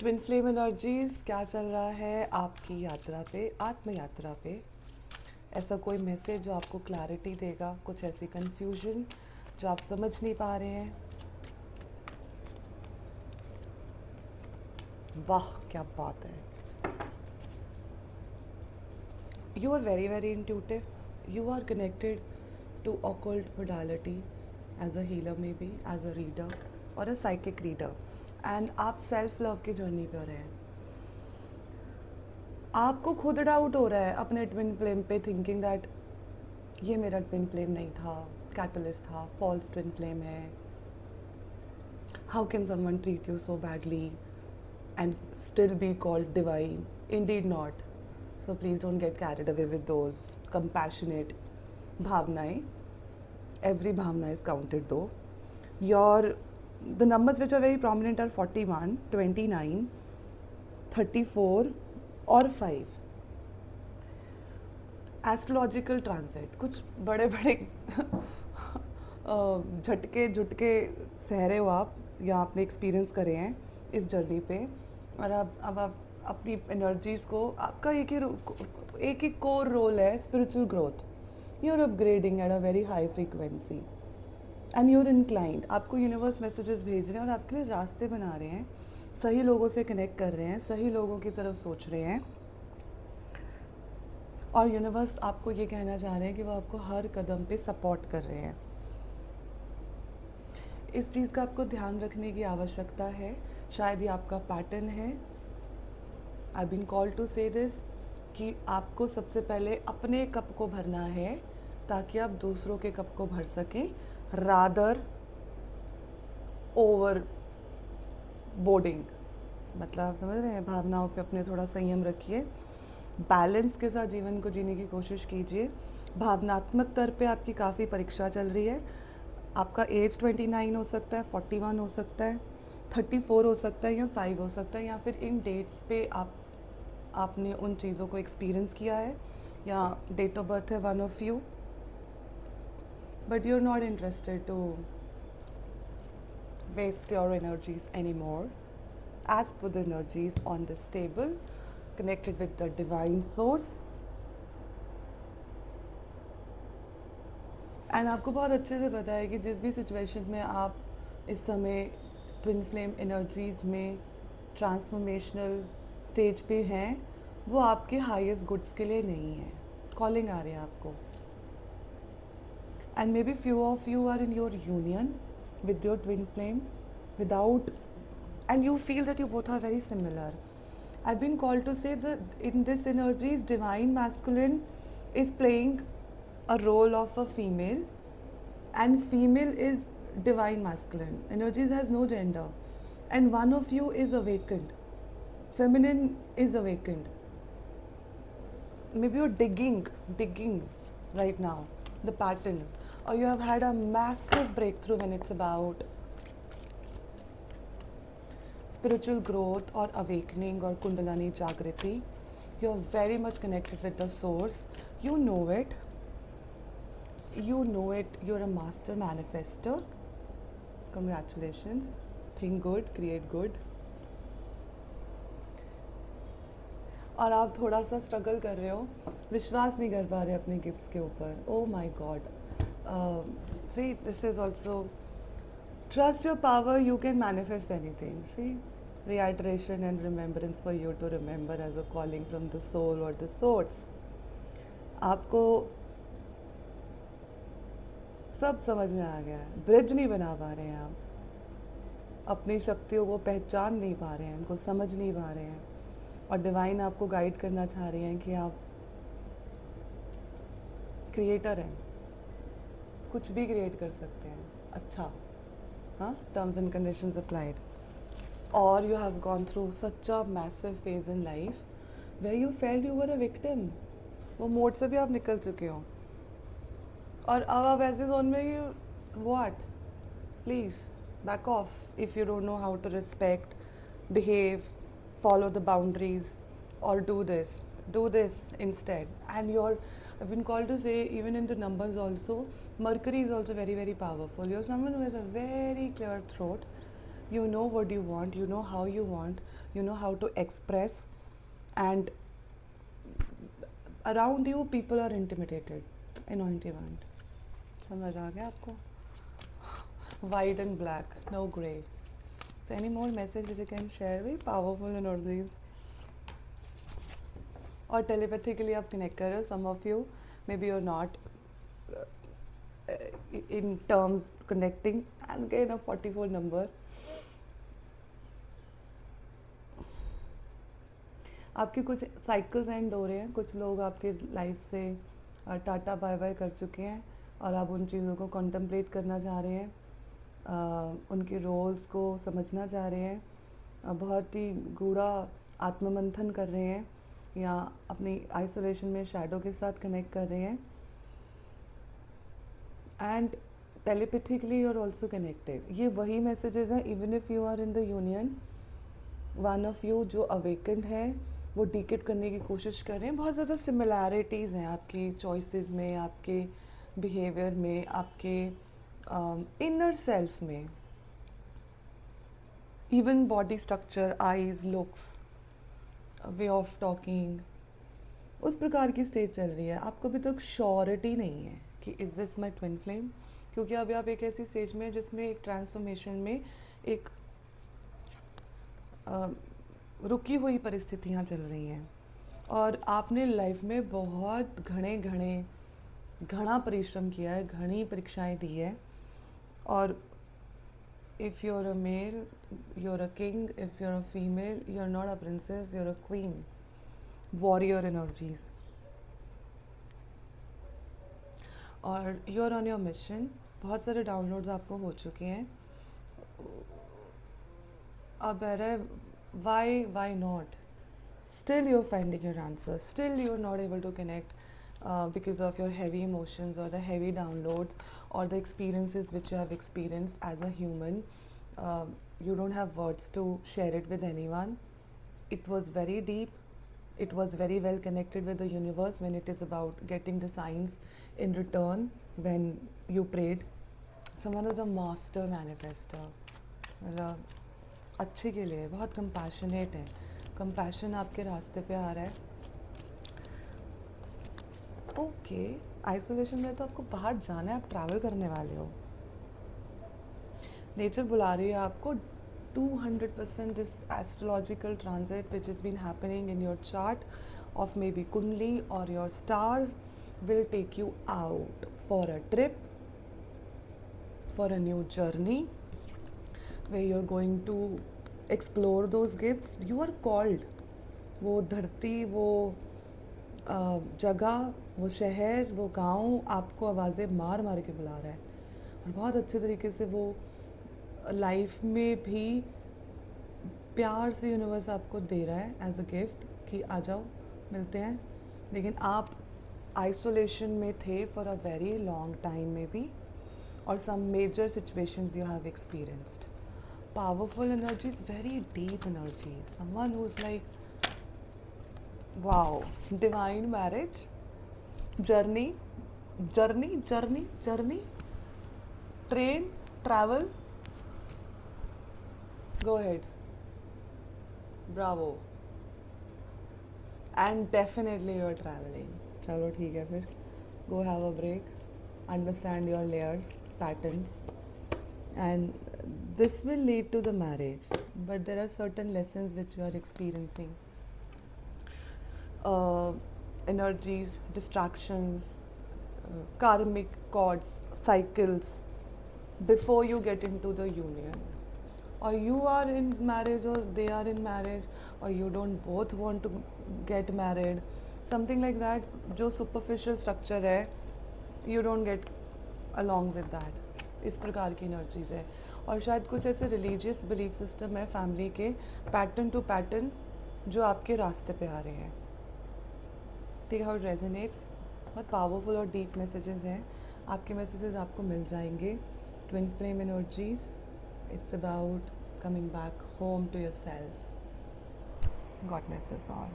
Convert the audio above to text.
Twin flame energies, क्या चल रहा है आपकी यात्रा पे, आत्म यात्रा पे? ऐसा कोई मैसेज जो आपको क्लैरिटी देगा, कुछ ऐसी कंफ्यूजन जो आप समझ नहीं पा रहे हैं? वाह, क्या बात है! You are very, very intuitive. You are connected to occult modality as a healer, maybe as a reader or a psychic reader. And आप सेल्फ लव की जर्नी पे रहे हैं. आपको खुद डाउट हो रहा है अपने ट्विन फ्लेम पे, थिंकिंग दैट ये मेरा ट्विन फ्लेम नहीं था, कैटलिस्ट था, फॉल्स ट्विन फ्लेम है. How can someone treat you so badly and still be called divine? Indeed not. So please don't get carried away with those compassionate bhavnaएं. Every bhavna is counted though. The numbers which are very prominent are 41, 29, 34 और 5. Astrological transit, कुछ बड़े बड़े झटके झुटके सहरे हो आप, या आपने एक्सपीरियंस करे हैं इस जर्नी पे. और अब आप अपनी एनर्जीज़ को, आपका एक ही कोर रोल है spiritual growth. You are upgrading at a very high frequency and you are inclined. आपको यूनिवर्स मैसेजेस भेज रहे हैं और आपके लिए रास्ते बना रहे हैं, सही लोगों से कनेक्ट कर रहे हैं, सही लोगों की तरफ सोच रहे हैं. और यूनिवर्स आपको ये कहना चाह रहे हैं कि वो आपको हर कदम पे सपोर्ट कर रहे हैं. इस चीज़ का आपको ध्यान रखने की आवश्यकता है. शायद ये आपका पैटर्न है. आई बीन कॉल्ड टू से दिस कि आपको सबसे पहले अपने कप को भरना है ताकि आप दूसरों के कप को भर सकें, रादर ओवर बोर्डिंग. मतलब आप समझ रहे हैं, भावनाओं पे अपने थोड़ा संयम रखिए, बैलेंस के साथ जीवन को जीने की कोशिश कीजिए. भावनात्मक स्तर पे आपकी काफ़ी परीक्षा चल रही है. आपका एज 29 हो सकता है, 41 हो सकता है, 34 हो सकता है, या 5 हो सकता है, या फिर इन डेट्स पे आपने उन चीज़ों को एक्सपीरियंस किया है, या डेट ऑफ बर्थ है one of you, but you are not interested to waste your energies anymore. As per the energies on this table, connected with the divine source. And आपको बहुत अच्छे से पता है कि जिस भी सिचुएशन में आप इस समय ट्विन फ्लेम एनर्जीज़ में ट्रांसफॉर्मेशनल स्टेज पे हैं, वो आपके हाईएस्ट गुड्स के लिए नहीं है. कॉलिंग आ रही है आपको. And maybe few of you are in your union with your twin flame without, and you feel that you both are very similar. I've been called to say that in this energies, divine masculine is playing a role of a female, and female is divine masculine. Energies has no gender, and one of you is awakened. Feminine is awakened. Maybe you're digging right now the patterns, or you have had a massive breakthrough when it's about spiritual growth or awakening or kundalini jagriti. You're very much connected with the source. You know it. You're a master manifester. Congratulations. Think good, create good. और आप थोड़ा सा struggle कर रहे हो, विश्वास नहीं कर पा रहे अपने गिफ्ट्स के ऊपर. Oh my God. See, this is also trust your power. You can manifest anything. See, reiteration and remembrance for you to remember as a calling from the soul or the source. आपको सब समझ में आ गया है. Bridge नहीं बना पा रहे हैं आप, अपनी शक्तियों को पहचान नहीं पा रहे हैं, उनको समझ नहीं पा रहे हैं, और डिवाइन आपको गाइड करना चाह रही हैं कि आप क्रिएटर हैं, कुछ भी क्रिएट कर सकते हैं. अच्छा, हाँ, टर्म्स एंड कंडीशंस अप्लाइड. और you have gone through such a massive phase in life where you felt you were a victim. वो मोड से भी आप निकल चुके हो, और अब आप ऐसे जोन में कि what, please back off if you don't know how to respect, behave, follow the boundaries, or do this instead. And I've been called to say, even in the numbers also, Mercury is also very, very powerful. You're someone who has a very clear throat, You know what you want, you know how you want, you know how to express, and around you people are intimidated. Anointivant. समझ आ गया आपको? White and black, no gray. So any more messages you can share with powerful energies? और telepathically आप connect कर रहे हो, some of you, maybe you're not in terms connecting, and again a 44 number. आपके कुछ साइकिल्स एंड हो रहे हैं, कुछ लोग आपके लाइफ से टाटा बाय बाय कर चुके हैं और आप उन चीज़ों को कॉन्टम्पलेट करना चाह रहे हैं, उनके रोल्स को समझना चाह रहे हैं, बहुत ही गूढ़ा आत्ममंथन कर रहे हैं, या अपनी आइसोलेशन में शैडो के साथ कनेक्ट कर रहे हैं. And telepathically you are also connected. ये वही मैसेजेस हैं. Even if you are in the union, one of you जो अवेकेंड है वो डिकेट करने की कोशिश कर रहे हैं. बहुत ज़्यादा सिमिलैरिटीज़ हैं आपकी चॉइसेस में, आपके बिहेवियर में, आपके इनर सेल्फ में, even body structure, eyes, looks, way of talking, उस प्रकार की स्टेज चल रही है. आपको अभी तक श्योरिटी नहीं है कि is this my twin flame, क्योंकि अभी आप एक ऐसी स्टेज में जिसमें एक ट्रांसफॉर्मेशन में एक रुकी हुई परिस्थितियाँ चल रही हैं, और आपने लाइफ में बहुत घना परिश्रम किया है, घनी परीक्षाएं दी है. और if you are a male you are a king, if you are a female you are not a princess, you are a queen. Warrior energies. और you are on your mission. बहुत सारे डाउनलोड्स आपको हो चुके हैं. अब है why not? Still you're finding your answer. Still you're not able to connect because of your heavy emotions or the heavy downloads or the experiences which you have experienced as a human. You don't have words to share it with anyone. It was very deep. It was very well connected with the universe when it is about getting the signs in return when you prayed. Someone was a master manifester. मतलब अच्छे के लिए बहुत compassionate है. Compassion आपके रास्ते पे आ रहा है. ओके, आइसोलेशन में तो आपको बाहर जाना है, आप ट्रैवल करने वाले हो. नेचर बुला रही है आपको. 200% this astrological transit which is been happening in your chart of maybe कुंडली और your stars will take you out for a trip, for a new journey, where you're going to explore those gifts. You are called. वो धरती, वो जगह, वो शहर, वो गांव आपको आवाज़ें मार मार के बुला रहा है, और बहुत अच्छे तरीके से वो लाइफ में भी प्यार से यूनिवर्स आपको दे रहा है एज अ गिफ्ट कि आ जाओ, मिलते हैं. लेकिन आप आइसोलेशन में थे for a very long time में भी, और some major situations you have experienced. Powerful energies, very deep energies. Someone who's like, wow, divine marriage, journey, train, travel. Go ahead. Bravo. And definitely you're traveling. चलो ठीक है फिर. Go have a break. Understand your layers, patterns. And this will lead to the marriage, but there are certain lessons which you are experiencing. Energies, distractions, karmic cords, cycles before you get into the union. Or you are in marriage or they are in marriage, or you don't both want to get married. Something like that. जो superficial structure है, you don't get along with that. इस प्रकार की energies है. और शायद कुछ ऐसे रिलीजियस बिलीफ सिस्टम है फैमिली के, पैटर्न टू पैटर्न, जो आपके रास्ते पे आ रहे हैं. ठीक है, हाउ इट रेजोनेट्स. बहुत पावरफुल और डीप मैसेजेस हैं. आपके मैसेजेस आपको मिल जाएंगे. Twin flame energies, it's about coming back home to yourself. God bless us all.